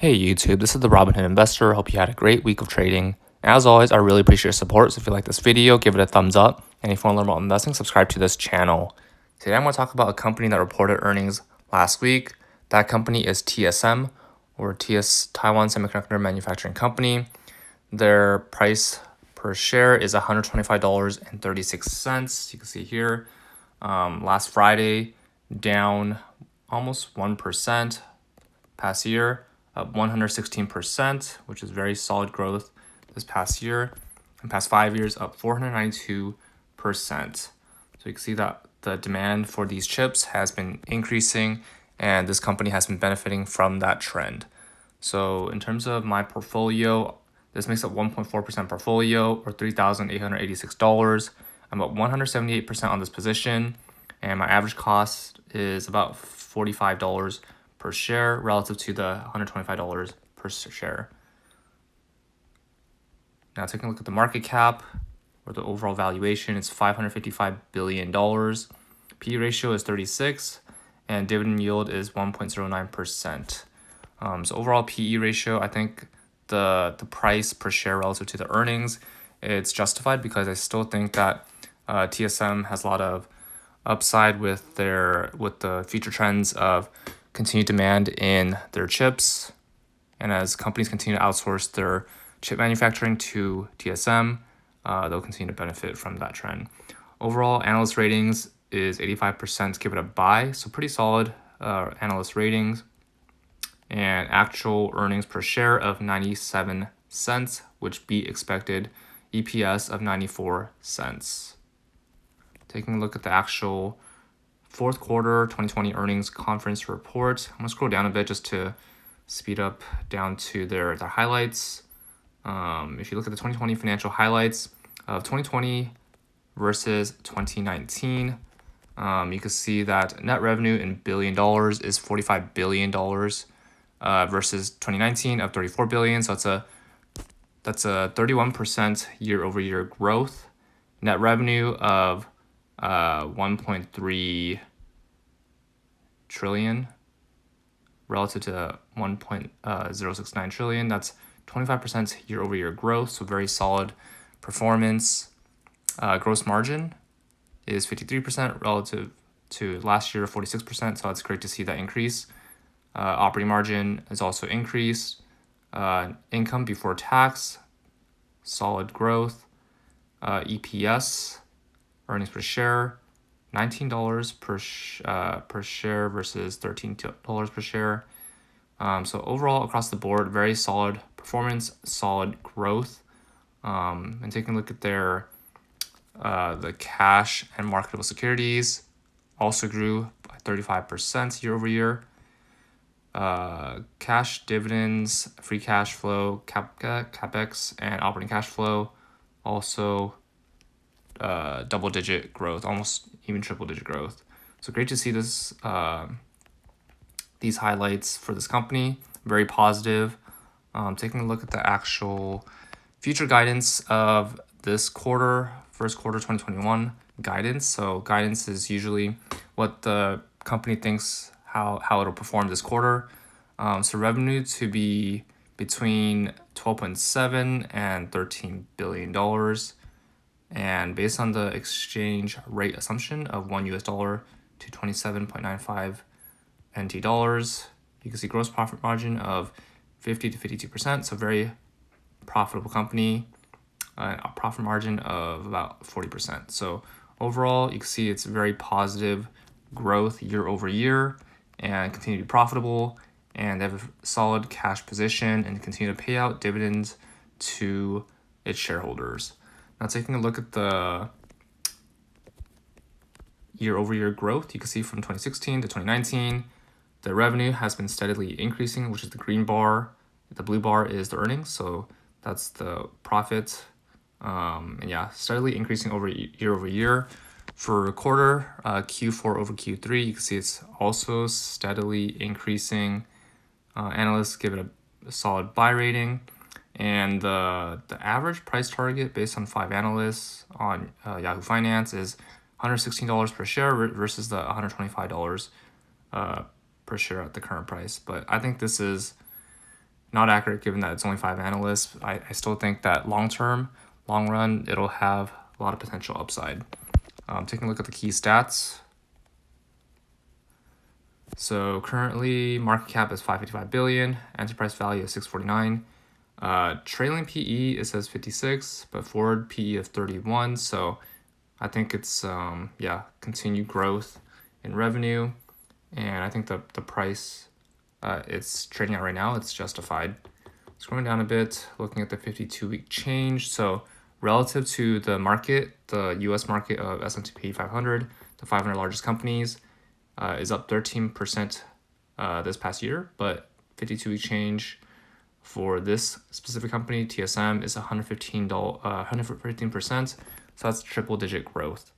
Hey YouTube, this is the Robinhood Investor. Hope you had a great week of trading. As always, I really appreciate your support. So if you like this video, give it a thumbs up. And if you want to learn about investing, subscribe to this channel. Today I'm going to talk about a company that reported earnings last week. That company is TSM, or Taiwan Semiconductor Manufacturing Company. Their price per share is $125.36. You can see here, last Friday, down almost 1% past year, up 116%, which is very solid growth this past year. In past 5 years, up 492%. So you can see that the demand for these chips has been increasing, and this company has been benefiting from that trend. So in terms of my portfolio, this makes up 1.4% portfolio, or $3,886. I'm up 178% on this position, and my average cost is about $45 per share relative to the $125 per share. Now taking a look at the market cap or the overall valuation, it's $555 billion. PE ratio is 36, and dividend yield is 1.09%. So overall PE ratio, I think the price per share relative to the earnings, it's justified because I still think that TSM has a lot of upside with the future trends of continued demand in their chips, and as companies continue to outsource their chip manufacturing to TSM, they'll continue to benefit from that trend. Overall, analyst ratings is 85%, give it a buy, so pretty solid analyst ratings. And actual earnings per share of 97 cents, which beat expected EPS of 94 cents. Taking a look at the actual fourth quarter 2020 earnings conference report, I'm going to scroll down a bit just to speed up down to their highlights. If you look at the 2020 financial highlights of 2020 versus 2019, you can see that net revenue in $1 billion is $45 billion versus 2019 of $34 billion. So that's a 31% year-over-year growth. Net revenue of 1.3 trillion relative to 1.069 trillion. That's 25% year-over-year growth, so very solid performance. Gross margin is 53% relative to last year, 46%, so it's great to see that increase. Operating margin is also increased. Income before tax, solid growth. EPS, earnings per share, $19 per share versus $13 per share. So overall, across the board, very solid performance, solid growth. And taking a look at their the cash and marketable securities, also grew by 35% year over year. Cash, dividends, free cash flow, capex, and operating cash flow also double-digit growth, almost even triple-digit growth. So great to see this these highlights for this company. Very positive. Taking a look at the actual future guidance of this quarter, first quarter 2021 guidance. So guidance is usually what the company thinks how it'll perform this quarter. So revenue to be between 12.7 and $13 billion. And based on the exchange rate assumption of $1 to 27.95 NT dollars, you can see gross profit margin of 50 to 52%. So very profitable company, a profit margin of about 40%. So overall, you can see it's very positive growth year over year and continue to be profitable, and they have a solid cash position and continue to pay out dividends to its shareholders. Now taking a look at the year-over-year growth, you can see from 2016 to 2019, the revenue has been steadily increasing, which is the green bar. The blue bar is the earnings, so that's the profit. And yeah, steadily increasing year over year. For a quarter, Q4 over Q3, you can see it's also steadily increasing. Analysts give it a solid buy rating. And the average price target based on 5 analysts on Yahoo Finance is $116 per share versus the $125 per share at the current price. But I think this is not accurate given that it's only 5 analysts. I still think that long run, it'll have a lot of potential upside. Taking a look at the key stats. So currently market cap is 555 billion, enterprise value is 649. Trailing PE, it says 56, but forward PE of 31. So I think it's, continued growth in revenue. And I think the price it's trading at right now, it's justified. Scrolling down a bit, looking at the 52-week change. So relative to the market, the US market of S&P 500, the 500 largest companies, is up 13% this past year, but 52-week change for this specific company, TSM, is 115%. So that's triple-digit growth.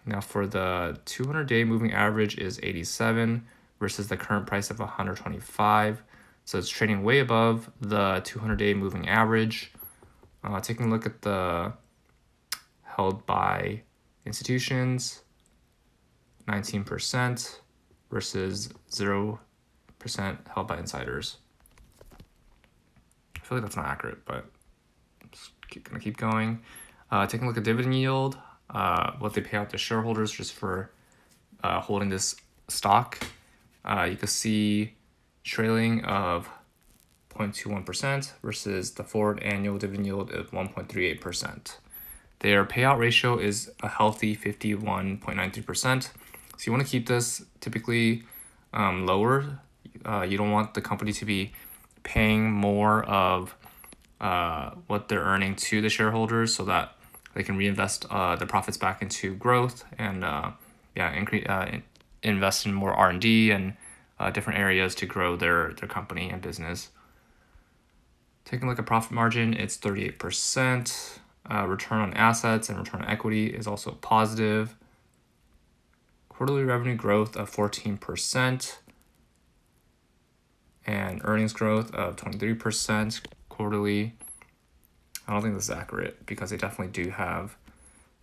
Now for the 200-day moving average is 87 versus the current price of 125. So it's trading way above the 200-day moving average. Taking a look at the held by institutions, 19% versus 0% held by insiders. I feel like that's not accurate, but I'm just gonna keep going. Taking a look at dividend yield, what they pay out to shareholders just for holding this stock. You can see trailing of 0.21% versus the forward annual dividend yield of 1.38%. Their payout ratio is a healthy 51.93%. So you want to keep this typically lower. You don't want the company to be paying more of what they're earning to the shareholders so that they can reinvest the profits back into growth and invest in more R&D and different areas to grow their company and business. Taking a look at profit margin, it's 38%. Return on assets and return on equity is also positive. Quarterly revenue growth of 14% and earnings growth of 23% quarterly. I don't think this is accurate because they definitely do have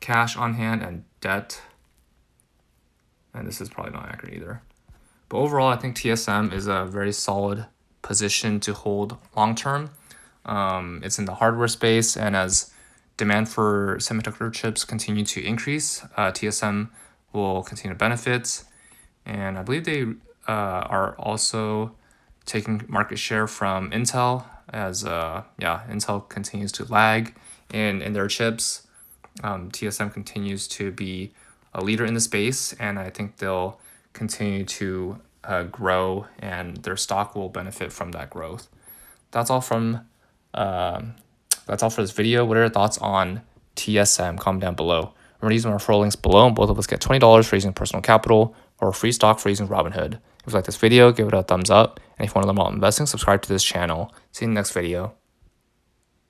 cash on hand and debt. And this is probably not accurate either. But overall, I think TSM is a very solid position to hold long term. It's in the hardware space, and as demand for semiconductor chips continue to increase, TSM will continue to benefit. And I believe they are also taking market share from Intel as Intel continues to lag in their chips. TSM continues to be a leader in the space, and I think they'll continue to grow, and their stock will benefit from that growth. That's all for this video. What are your thoughts on TSM? Comment down below. Remember to use my referral links below, and both of us get $20 for using personal capital or free stock for using Robinhood. If you like this video, give it a thumbs up, and if you want to learn more about investing, subscribe to this channel. See you in the next video.